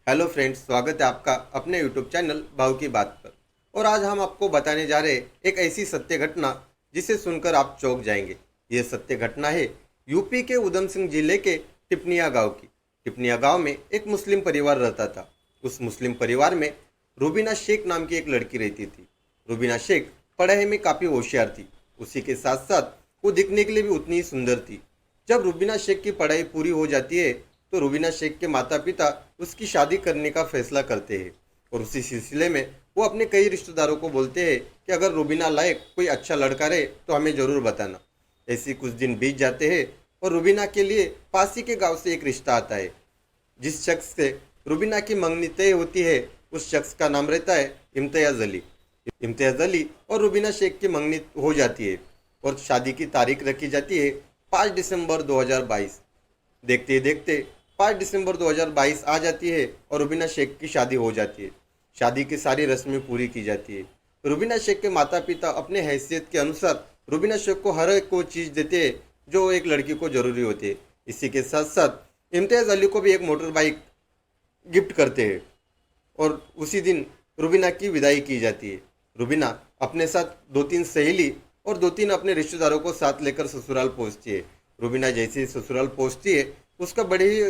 Hello friends, स्वागत है आपका अपने यूट्यूब चैनल भाव की बात पर। और आज हम आपको बताने जा रहे हैं एक ऐसी सत्य घटना जिसे सुनकर आप चौंक जाएंगे। ये सत्य घटना है यूपी के उधम सिंह जिले के टिपनिया गांव की। टिपनिया गांव में एक मुस्लिम परिवार रहता था। उस मुस्लिम परिवार में रूबीना शेख नाम की एक लड़की रहती थी। रूबीना शेख पढ़ाई में काफ़ी होशियार थी। उसी के साथ साथ वो दिखने के लिए भी उतनी ही सुंदर थी। जब रूबीना शेख की पढ़ाई पूरी हो जाती है तो रूबीना शेख के माता पिता उसकी शादी करने का फैसला करते हैं। और उसी सिलसिले में वो अपने कई रिश्तेदारों को बोलते हैं कि अगर रूबीना लायक कोई अच्छा लड़का रहे तो हमें ज़रूर बताना। ऐसे कुछ दिन बीत जाते हैं और रूबीना के लिए पास ही के गांव से एक रिश्ता आता है। जिस शख्स से रूबीना की मंगनी तय होती है उस शख्स का नाम रहता है इम्तियाज़ अली। इम्तियाज़ अली और रूबीना शेख की मंगनी हो जाती है और शादी की तारीख रखी जाती है 5 दिसंबर 2022। देखते ही देखते 5 दिसंबर 2022 आ जाती है और रूबीना शेख की शादी हो जाती है। शादी की सारी रस्में पूरी की जाती है। रूबीना शेख के माता पिता अपने हैसियत के अनुसार रूबीना शेख को हर एक को चीज़ देते हैं जो एक लड़की को ज़रूरी होती है। इसी के साथ साथ इम्तियाज़ अली को भी एक मोटर बाइक गिफ्ट करते हैं। और उसी दिन रूबीना की विदाई की जाती है। रूबीना अपने साथ 2-3 सहेली और 2-3 अपने रिश्तेदारों को साथ लेकर ससुराल पहुंचती है। रूबीना जैसे ही ससुराल पहुंचती है उसका बड़े ही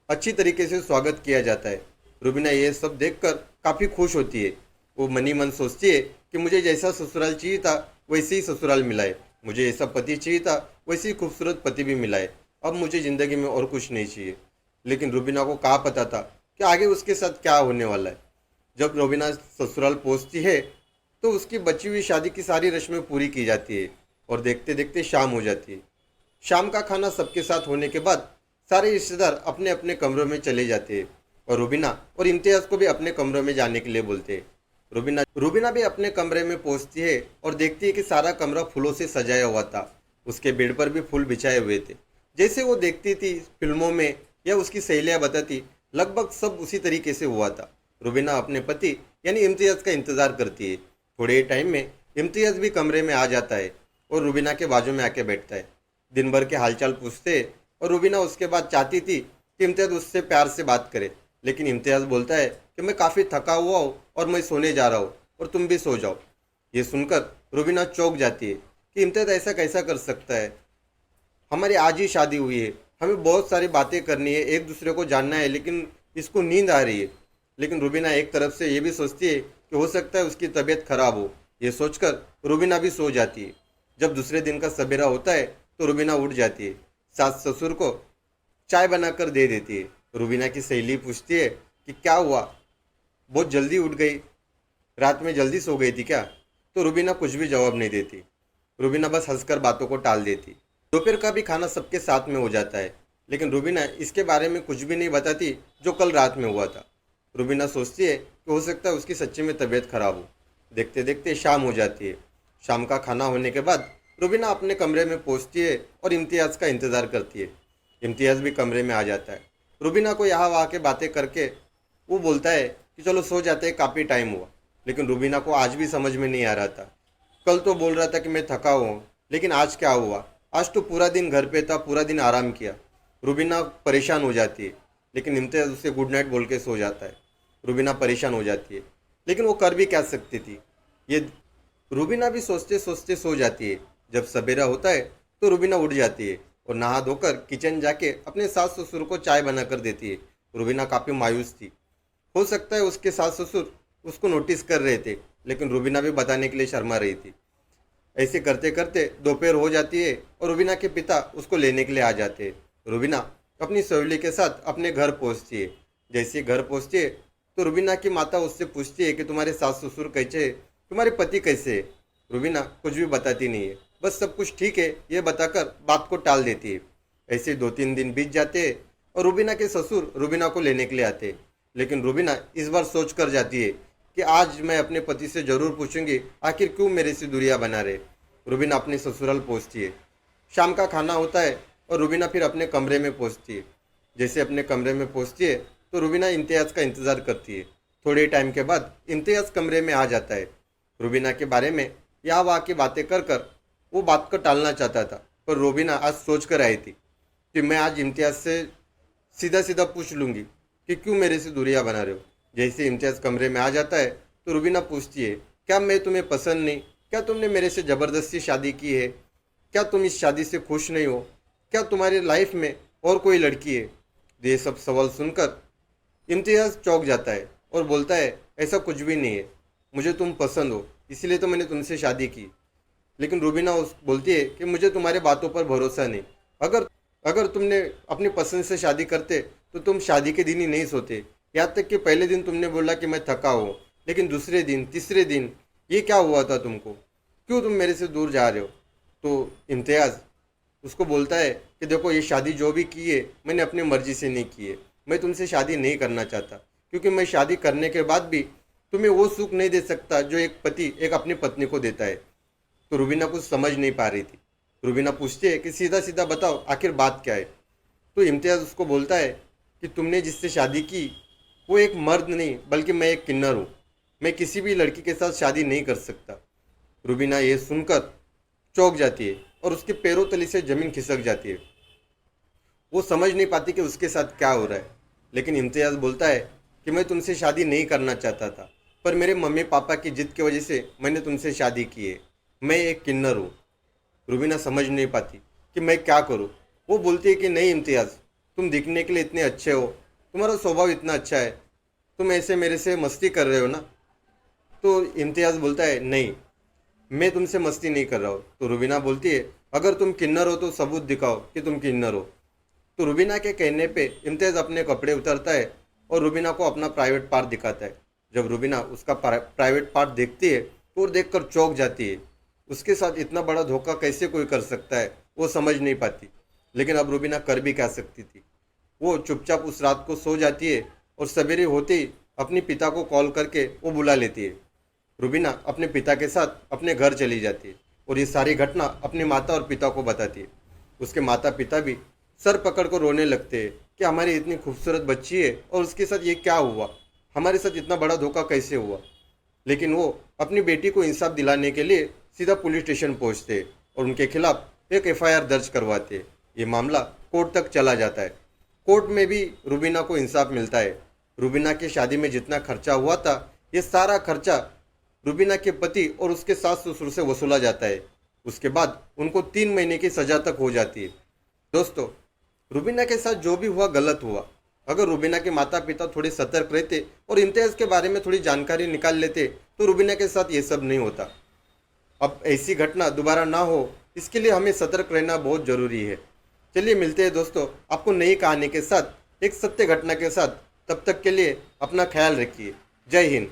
अच्छी तरीके से स्वागत किया जाता है। रूबीना ये सब देखकर काफ़ी खुश होती है। वो मनी मन सोचती है कि मुझे जैसा ससुराल चाहिए था वैसे ही ससुराल मिला है, मुझे जैसा पति चाहिए था वैसे ही खूबसूरत पति भी मिला है, अब मुझे ज़िंदगी में और कुछ नहीं चाहिए। लेकिन रूबीना को कहाँ पता था कि आगे उसके साथ क्या होने वाला है। जब रूबीना ससुराल पहुंचती है तो उसकी बची हुई शादी की सारी रस्में पूरी की जाती है और देखते देखते शाम हो जाती है। शाम का खाना सबके साथ होने के बाद सारे रिश्तेदार अपने अपने कमरों में चले जाते हैं और रूबीना और इम्तियाज़ को भी अपने कमरों में जाने के लिए बोलते हैं। रूबीना भी अपने कमरे में पहुंचती है और देखती है कि सारा कमरा फूलों से सजाया हुआ था। उसके बेड पर भी फूल बिछाए हुए थे। जैसे वो देखती थी फिल्मों में या उसकी सहेलियाँ बताती, लगभग सब उसी तरीके से हुआ था। रूबीना अपने पति यानी इम्तियाज़ का इंतज़ार करती है। थोड़े ही टाइम में इम्तियाज़ भी कमरे में आ जाता है और रूबीना के बाजू में आके बैठता है। दिन भर के हालचाल पूछते और रूबीना उसके बाद चाहती थी कि इम्तियाज़ उससे प्यार से बात करे। लेकिन इम्तियाज़ बोलता है कि मैं काफ़ी थका हुआ हूँ और मैं सोने जा रहा हूँ और तुम भी सो जाओ। ये सुनकर रूबीना चौंक जाती है कि इम्तियाज़ ऐसा कैसा कर सकता है। हमारी आज ही शादी हुई है, हमें बहुत सारी बातें करनी है, एक दूसरे को जानना है, लेकिन इसको नींद आ रही है। लेकिन रूबीना एक तरफ से ये भी सोचती है कि हो सकता है उसकी तबीयत खराब हो। ये सोचकर रूबीना भी सो जाती है। जब दूसरे दिन का सवेरा होता है तो रूबीना उठ जाती है। सास ससुर को चाय बनाकर दे देती है। रूबीना की सहेली पूछती है कि क्या हुआ, बहुत जल्दी उठ गई, रात में जल्दी सो गई थी क्या? तो रूबीना कुछ भी जवाब नहीं देती। रूबीना बस हंसकर बातों को टाल देती। दोपहर का भी खाना सबके साथ में हो जाता है, लेकिन रूबीना इसके बारे में कुछ भी नहीं बताती जो कल रात में हुआ था। रूबीना सोचती है कि हो सकता है उसकी सच्ची में तबीयत खराब हो। देखते देखते शाम हो जाती है। शाम का खाना होने के बाद रूबीना अपने कमरे में पहुंचती है और इम्तियाज़ का इंतज़ार करती है। इम्तियाज़ भी कमरे में आ जाता है। रूबीना को यहाँ वहाँ के बातें करके वो बोलता है कि चलो सो जाते हैं, काफ़ी टाइम हुआ। लेकिन रूबीना को आज भी समझ में नहीं आ रहा था। कल तो बोल रहा था कि मैं थका हुआ हूँ, लेकिन आज क्या हुआ? आज तो पूरा दिन घर पे था, पूरा दिन आराम किया। रूबीना परेशान हो जाती है, लेकिन इम्तियाज़ उससे गुड नाइट बोल के सो जाता है। रूबीना परेशान हो जाती है, लेकिन वो कर भी क्या सकती थी। ये रूबीना भी सोचते सोचते सो जाती है। जब सवेरा होता है तो रूबीना उठ जाती है और नहा धोकर किचन जाके अपने सास ससुर को चाय बनाकर देती है। रूबीना काफ़ी मायूस थी। हो सकता है उसके सास ससुर उसको नोटिस कर रहे थे, लेकिन रूबीना भी बताने के लिए शर्मा रही थी। ऐसे करते करते दोपहर हो जाती है और रूबीना के पिता उसको लेने के लिए आ जाते हैं। रूबीना अपनी सहेली के साथ अपने घर पहुंचती है। जैसे ही घर पहुंचती है तो रूबीना की माता उससे पूछती है कि तुम्हारे सास ससुर कैसे है, तुम्हारे पति कैसे है? रूबीना कुछ भी बताती नहीं है, बस सब कुछ ठीक है ये बताकर बात को टाल देती है। ऐसे 2-3 दिन बीत जाते हैं और रूबीना के ससुर रूबीना को लेने के लिए आते हैं। लेकिन रूबीना इस बार सोच कर जाती है कि आज मैं अपने पति से ज़रूर पूछूंगी आखिर क्यों मेरे से दूरियां बना रहे। रूबीना अपने ससुराल पहुंचती है। शाम का खाना होता है और रूबीना फिर अपने कमरे में पहुंचती है। जैसे अपने कमरे में पहुंचती है तो रूबीना इम्तियाज़ का इंतज़ार करती है। थोड़े टाइम के बाद इम्तियाज़ कमरे में आ जाता है। रूबीना के बारे में यहाँ वहाँ की बातें कर कर वो बात को टालना चाहता था, पर रूबीना आज सोच कर आई थी कि मैं आज इम्तियाज़ से सीधा सीधा पूछ लूँगी कि क्यों मेरे से दूरियां बना रहे हो। जैसे इम्तियाज़ कमरे में आ जाता है तो रुबीना पूछती है, क्या मैं तुम्हें पसंद नहीं? क्या तुमने मेरे से ज़बरदस्ती शादी की है? क्या तुम इस शादी से खुश नहीं हो? क्या तुम्हारी लाइफ में और कोई लड़की है? ये सब सवाल सुनकर इम्तियाज़ चौंक जाता है और बोलता है, ऐसा कुछ भी नहीं है, मुझे तुम पसंद हो, इसीलिए तो मैंने तुमसे शादी की। लेकिन रूबीना उस बोलती है कि मुझे तुम्हारे बातों पर भरोसा नहीं। अगर अगर तुमने अपनी पसंद से शादी करते तो तुम शादी के दिन ही नहीं सोते। यहाँ तक कि पहले दिन तुमने बोला कि मैं थका हूँ, लेकिन दूसरे दिन तीसरे दिन ये क्या हुआ था तुमको? क्यों तुम मेरे से दूर जा रहे हो? तो इम्तियाज़ उसको बोलता है कि देखो, ये शादी जो भी की है मैंने अपनी मर्जी से नहीं की है। मैं तुमसे शादी नहीं करना चाहता, क्योंकि मैं शादी करने के बाद भी तुम्हें वो सुख नहीं दे सकता जो एक पति एक अपनी पत्नी को देता है। तो रुबीना कुछ समझ नहीं पा रही थी। रुबीना पूछती है कि सीधा सीधा बताओ, आखिर बात क्या है? तो इम्तियाज़ उसको बोलता है कि तुमने जिससे शादी की वो एक मर्द नहीं बल्कि मैं एक किन्नर हूँ। मैं किसी भी लड़की के साथ शादी नहीं कर सकता। रुबीना ये सुनकर चौंक जाती है और उसके पैरों तले से ज़मीन खिसक जाती है। वो समझ नहीं पाती कि उसके साथ क्या हो रहा है। लेकिन इम्तियाज़ बोलता है कि मैं तुमसे शादी नहीं करना चाहता था, पर मेरे मम्मी पापा की जिद की वजह से मैंने तुमसे शादी की है। मैं एक किन्नर हूँ। रुबीना समझ नहीं पाती कि मैं क्या करूँ। वो बोलती है कि नहीं इम्तियाज़, तुम दिखने के लिए इतने अच्छे हो, तुम्हारा स्वभाव इतना अच्छा है, तुम ऐसे मेरे से मस्ती कर रहे हो ना? तो इम्तियाज़ बोलता है, नहीं, मैं तुमसे मस्ती नहीं कर रहा हूँ। तो रुबीना बोलती है, अगर तुम किन्नर हो तो सबूत दिखाओ कि तुम किन्नर हो। तो रुबीना के कहने पे इम्तियाज़ अपने कपड़े उतारता है और रुबीना को अपना प्राइवेट पार्ट दिखाता है। जब रुबीना उसका प्राइवेट पार्ट देखती है तो वो देखकर चौंक जाती है। उसके साथ इतना बड़ा धोखा कैसे कोई कर सकता है, वो समझ नहीं पाती। लेकिन अब रुबीना कर भी क्या सकती थी। वो चुपचाप उस रात को सो जाती है और सवेरे होते ही अपने पिता को कॉल करके वो बुला लेती है। रुबीना अपने पिता के साथ अपने घर चली जाती है और ये सारी घटना अपनी माता और पिता को बताती है। उसके माता पिता भी सर पकड़ कर रोने लगते हैं कि हमारी इतनी खूबसूरत बच्ची है और उसके साथ ये क्या हुआ, हमारे साथ इतना बड़ा धोखा कैसे हुआ। लेकिन वो अपनी बेटी को इंसाफ दिलाने के लिए सीधा पुलिस स्टेशन पहुंचते हैं और उनके खिलाफ एक एफआईआर दर्ज करवाते हैं। ये मामला कोर्ट तक चला जाता है। कोर्ट में भी रुबीना को इंसाफ मिलता है। रुबीना की शादी में जितना खर्चा हुआ था, ये सारा खर्चा रुबीना के पति और उसके सास ससुर से वसूला जाता है। उसके बाद उनको 3 महीने की सजा तक हो जाती है। दोस्तों, रुबीना के साथ जो भी हुआ गलत हुआ। अगर रुबीना के माता पिता थोड़े सतर्क रहते और इम्तियाज़ के बारे में थोड़ी जानकारी निकाल लेते तो रुबीना के साथ ये सब नहीं होता। अब ऐसी घटना दोबारा ना हो, इसके लिए हमें सतर्क रहना बहुत ज़रूरी है। चलिए मिलते हैं दोस्तों आपको नई कहानी के साथ, एक सत्य घटना के साथ। तब तक के लिए अपना ख्याल रखिए। जय हिंद।